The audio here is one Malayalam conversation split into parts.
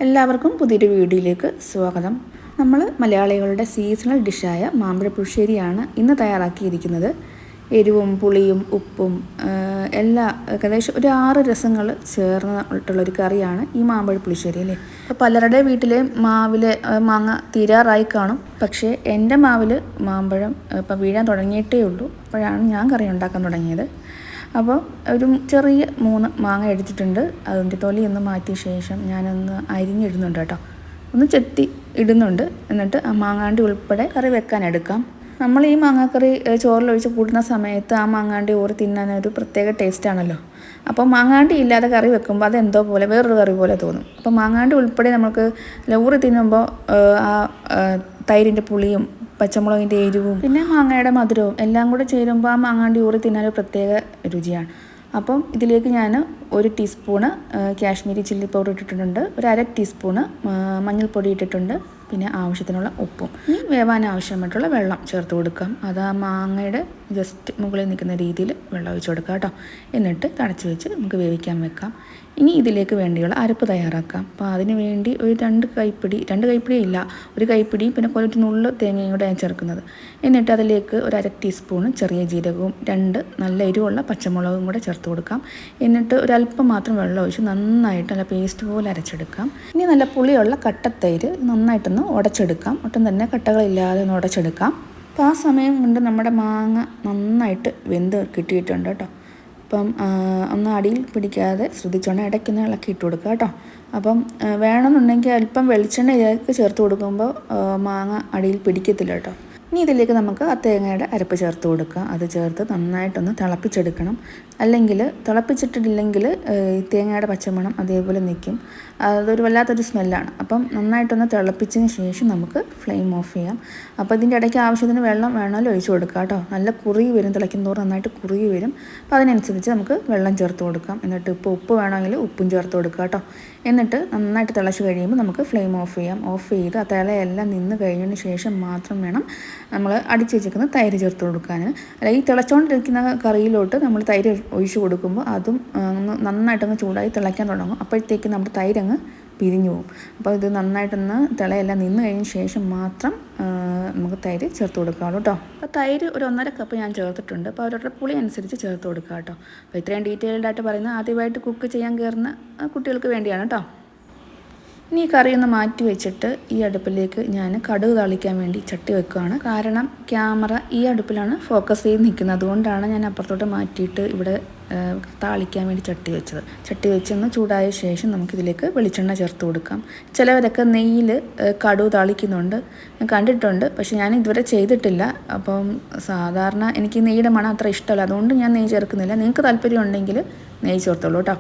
എല്ലാവർക്കും പുതിയൊരു വീഡിയോയിലേക്ക് സ്വാഗതം. നമ്മൾ മലയാളികളുടെ സീസണൽ ഡിഷായ മാമ്പഴ പുളിശ്ശേരിയാണ് ഇന്ന് തയ്യാറാക്കിയിരിക്കുന്നത്. എരിവും പുളിയും ഉപ്പും എല്ലാ ഏകദേശം ഒരു 6 രസങ്ങൾ ചേർന്നിട്ടുള്ളൊരു കറിയാണ് ഈ മാമ്പഴ പുളിശ്ശേരി അല്ലേ. അപ്പോൾ പലരുടെ വീട്ടിലെ മാവിലെ മാങ്ങ തീരാറായി കാണും. പക്ഷേ എൻ്റെ മാവിൽ മാമ്പഴം ഇപ്പം വീഴാൻ തുടങ്ങിയിട്ടേ ഉള്ളൂ. അപ്പോഴാണ് ഞാൻ കറി ഉണ്ടാക്കാൻ തുടങ്ങിയത്. അപ്പോൾ ഒരു ചെറിയ 3 മാങ്ങ എടുത്തിട്ടുണ്ട്. അതിൻ്റെ തൊലി ഒന്ന് മാറ്റിയ ശേഷം ഞാനൊന്ന് അരിഞ്ഞിടുന്നുണ്ട് കേട്ടോ. ഒന്ന് ചെത്തി ഇടുന്നുണ്ട്. എന്നിട്ട് ആ മാങ്ങാണ്ടി ഉൾപ്പെടെ കറി വെക്കാൻ എടുക്കാം. നമ്മൾ ഈ മാങ്ങാക്കറി ചോറിലൊഴിച്ച് കൂട്ടുന്ന സമയത്ത് ആ മാങ്ങാണ്ടി ഊറി തിന്നാനൊരു പ്രത്യേക ടേസ്റ്റാണല്ലോ. അപ്പോൾ മാങ്ങാണ്ടി ഇല്ലാതെ കറി വെക്കുമ്പോൾ അതെന്തോ പോലെ വേറൊരു കറി പോലെ തോന്നും. അപ്പോൾ മാങ്ങാണ്ടി ഉൾപ്പെടെ നമുക്ക് ഊറി തിന്നുമ്പോൾ ആ തൈരിൻ്റെ പുളിയും പച്ചമുളകിൻ്റെ എരിവും പിന്നെ മാങ്ങയുടെ മധുരവും എല്ലാം കൂടെ ചേരുമ്പോൾ ആ മാങ്ങാണ്ടി ഊറി തിന്നാൻ ഒരു പ്രത്യേക രുചിയാണ്. അപ്പം ഇതിലേക്ക് ഞാൻ 1 ടീസ്പൂണ് കാശ്മീരി ചില്ലി പൗഡർ ഇട്ടിട്ടുണ്ട്, ഒരു 1/2 ടീസ്പൂണ് മഞ്ഞൾപ്പൊടി ഇട്ടിട്ടുണ്ട്, പിന്നെ ആവശ്യത്തിനുള്ള ഉപ്പും. ഇനി വേവാൻ ആവശ്യമായിട്ടുള്ള വെള്ളം ചേർത്ത് കൊടുക്കാം. അത് ആ മാങ്ങയുടെ ജസ്റ്റ് മുകളിൽ നിൽക്കുന്ന രീതിയിൽ വെള്ളം ഒഴിച്ച് കൊടുക്കാം കേട്ടോ. എന്നിട്ട് തടച്ച് വെച്ച് നമുക്ക് വേവിക്കാൻ വെക്കാം. ഇനി ഇതിലേക്ക് വേണ്ടിയുള്ള അരപ്പ് തയ്യാറാക്കാം. അപ്പോൾ അതിന് വേണ്ടി ഒരു 2 കൈപ്പിടി ഇല്ല, 1 കൈപ്പിടിയും പിന്നെ കുറച്ച് നുള്ളു തേങ്ങയും കൂടെ ഞാൻ ചേർക്കുന്നത്. എന്നിട്ട് അതിലേക്ക് ഒരു 1/2 ടീസ്പൂണ് ചെറിയ ജീരകവും 2 നല്ല എരിവുള്ള പച്ചമുളകും കൂടെ ചേർത്ത് കൊടുക്കാം. എന്നിട്ട് ഒരല്പം മാത്രം വെള്ളം ഒഴിച്ച് നന്നായിട്ട് നല്ല പേസ്റ്റ് പോലെ അരച്ചെടുക്കാം. ഇനി നല്ല പുളിയുള്ള കട്ടത്തൈര് നന്നായിട്ടൊന്ന് ഉടച്ചെടുക്കാം. ഒട്ടും തന്നെ കട്ടകളില്ലാതെ ഒന്ന് ഉടച്ചെടുക്കാം. അപ്പോൾ ആ സമയം കൊണ്ട് നമ്മുടെ മാങ്ങ നന്നായിട്ട് വെന്ത് കിട്ടിയിട്ടുണ്ട് കേട്ടോ. അപ്പം ഒന്ന് അടിയിൽ പിടിക്കാതെ ശ്രദ്ധിച്ചോണ്ട് ഇടയ്ക്കൊന്ന് ഇളക്കി ഇട്ട് കൊടുക്കുക കേട്ടോ. അപ്പം വേണമെന്നുണ്ടെങ്കിൽ അല്പം വെളിച്ചെണ്ണ ഇതിലേക്ക് ചേർത്ത് കൊടുക്കുമ്പോൾ മാങ്ങ അടിയിൽ പിടിക്കത്തില്ല കേട്ടോ. ഇനി ഇതിലേക്ക് നമുക്ക് ആ തേങ്ങയുടെ അരപ്പ് ചേർത്ത് കൊടുക്കുക. അത് ചേർത്ത് നന്നായിട്ടൊന്ന് തിളപ്പിച്ചെടുക്കണം. അല്ലെങ്കിൽ തിളപ്പിച്ചിട്ടില്ലെങ്കിൽ ഈ തേങ്ങയുടെ പച്ചമണം അതേപോലെ നിൽക്കും. അതൊരു വല്ലാത്തൊരു സ്മെല്ലാണ്. അപ്പം നന്നായിട്ടൊന്ന് തിളപ്പിച്ചതിന് ശേഷം നമുക്ക് ഫ്ലെയിം ഓഫ് ചെയ്യാം. അപ്പോൾ ഇതിൻ്റെ ഇടയ്ക്ക് ആവശ്യത്തിന് വെള്ളം വേണമെങ്കിൽ ഒഴിച്ച് കൊടുക്കുക കേട്ടോ. നല്ല കുറുകി വരും, തിളയ്ക്കും തോറും നന്നായിട്ട് കുറുകി വരും. അപ്പോൾ അതിനനുസരിച്ച് നമുക്ക് വെള്ളം ചേർത്ത് കൊടുക്കാം. എന്നിട്ട് ഇപ്പോൾ ഉപ്പ് വേണമെങ്കിൽ ഉപ്പും ചേർത്ത് കൊടുക്കുക കേട്ടോ. എന്നിട്ട് നന്നായിട്ട് തിളച്ച് കഴിയുമ്പോൾ നമുക്ക് ഫ്ലെയിം ഓഫ് ചെയ്യാം. ഓഫ് ചെയ്ത് ആ തിളയെല്ലാം നിന്ന് കഴിഞ്ഞതിന് ശേഷം മാത്രം വേണം നമ്മൾ അടിച്ച് വെച്ചിരിക്കുന്ന തൈര് ചേർത്ത് കൊടുക്കാൻ. അല്ല, ഈ തിളച്ചുകൊണ്ടിരിക്കുന്ന കറിയിലോട്ട് നമ്മൾ തൈര് ഒഴിച്ച് കൊടുക്കുമ്പോൾ അതും നന്നായിട്ടങ്ങ് ചൂടായി തിളയ്ക്കാൻ തുടങ്ങും. അപ്പോഴത്തേക്ക് നമ്മുടെ തൈരങ്ങ് പിരിഞ്ഞു പോകും. അപ്പോൾ ഇത് നന്നായിട്ടൊന്ന് തിളയെല്ലാം നിന്ന് കഴിഞ്ഞ ശേഷം മാത്രം നമുക്ക് തൈര് ചേർത്ത് കൊടുക്കാവുള്ളൂ കേട്ടോ. അപ്പോൾ തൈര് ഒരു 1.5 കപ്പ് ഞാൻ ചേർത്തിട്ടുണ്ട്. അപ്പോൾ അവരുടെ പുളി അനുസരിച്ച് ചേർത്ത് കൊടുക്കുക കേട്ടോ. അപ്പോൾ ഇത്രയും ഡീറ്റെയിൽഡായിട്ട് പറയുന്നത് ആദ്യമായിട്ട് കുക്ക് ചെയ്യാൻ കയറുന്ന കുട്ടികൾക്ക് വേണ്ടിയാണ് കേട്ടോ. ഇനി ഈ കറി ഒന്ന് മാറ്റി വെച്ചിട്ട് ഈ അടുപ്പിലേക്ക് ഞാൻ കടുക് താളിക്കാൻ വേണ്ടി ചട്ടി വെക്കുകയാണ്. കാരണം ക്യാമറ ഈ അടുപ്പിലാണ് ഫോക്കസ് ചെയ്ത് നിൽക്കുന്നത്. അതുകൊണ്ടാണ് ഞാൻ അപ്പുറത്തോട്ട് മാറ്റിയിട്ട് ഇവിടെ താളിക്കാൻ വേണ്ടി ചട്ടി വെച്ചത്. ചട്ടി വെച്ചൊന്ന് ചൂടായ ശേഷം നമുക്കിതിലേക്ക് വെളിച്ചെണ്ണ ചേർത്ത് കൊടുക്കാം. ചിലവരൊക്കെ നെയ്യിൽ കടുക് താളിക്കുന്നുണ്ട്, ഞാൻ കണ്ടിട്ടുണ്ട്. പക്ഷേ ഞാൻ ഇതുവരെ ചെയ്തിട്ടില്ല. അപ്പം സാധാരണ എനിക്ക് നെയ്യുടെ മണം അത്ര ഇഷ്ടമല്ല, അതുകൊണ്ട് ഞാൻ നെയ്യ് ചേർക്കുന്നില്ല. നിങ്ങൾക്ക് താല്പര്യം ഉണ്ടെങ്കിൽ നെയ്യ് ചേർത്തോളൂ കേട്ടോ.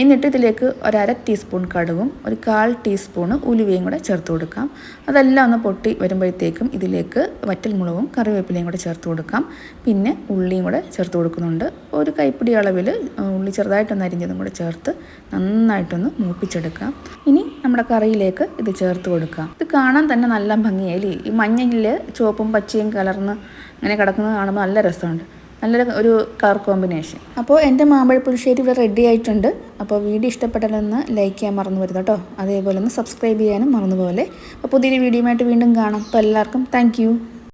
എന്നിട്ട് ഇതിലേക്ക് ഒരു 1/2 ടീസ്പൂൺ കടുകും ഒരു 1/4 ടീസ്പൂണ് ഉലുവയും കൂടെ ചേർത്ത് കൊടുക്കാം. അതെല്ലാം ഒന്ന് പൊട്ടി വരുമ്പോഴത്തേക്കും ഇതിലേക്ക് വറ്റൽമുളകും കറിവേപ്പിലയും കൂടെ ചേർത്ത് കൊടുക്കാം. പിന്നെ ഉള്ളിയും കൂടെ ചേർത്ത് കൊടുക്കുന്നുണ്ട്. ഒരു കൈപ്പിടി അളവിൽ ഉള്ളി ചെറുതായിട്ടൊന്ന് അരിഞ്ഞതും കൂടെ ചേർത്ത് നന്നായിട്ടൊന്ന് മൂപ്പിച്ചെടുക്കാം. ഇനി നമ്മുടെ കറിയിലേക്ക് ഇത് ചേർത്ത് കൊടുക്കാം. ഇത് കാണാൻ തന്നെ നല്ല ഭംഗിയായി. ഈ മഞ്ഞയിൽ ചുവപ്പും പച്ചയും കലർന്ന് അങ്ങനെ കിടക്കുന്നത് കാണുമ്പോൾ നല്ല രസമുണ്ട്. നല്ലൊരു കളർ കോമ്പിനേഷൻ. അപ്പോൾ എൻ്റെ മാമ്പഴ പുളിശ്ശേരി ഇവിടെ റെഡി ആയിട്ടുണ്ട്. അപ്പോൾ വീഡിയോ ഇഷ്ടപ്പെട്ടാലൊന്ന് ലൈക്ക് ചെയ്യാൻ മറന്നു വരുന്നത് കേട്ടോ. അതേപോലെ ഒന്ന് സബ്സ്ക്രൈബ് ചെയ്യാനും മറന്നുപോലെ. അപ്പോൾ പുതിയൊരു വീഡിയോയുമായിട്ട് വീണ്ടും കാണാം. അപ്പോൾ എല്ലാവർക്കും താങ്ക് യു.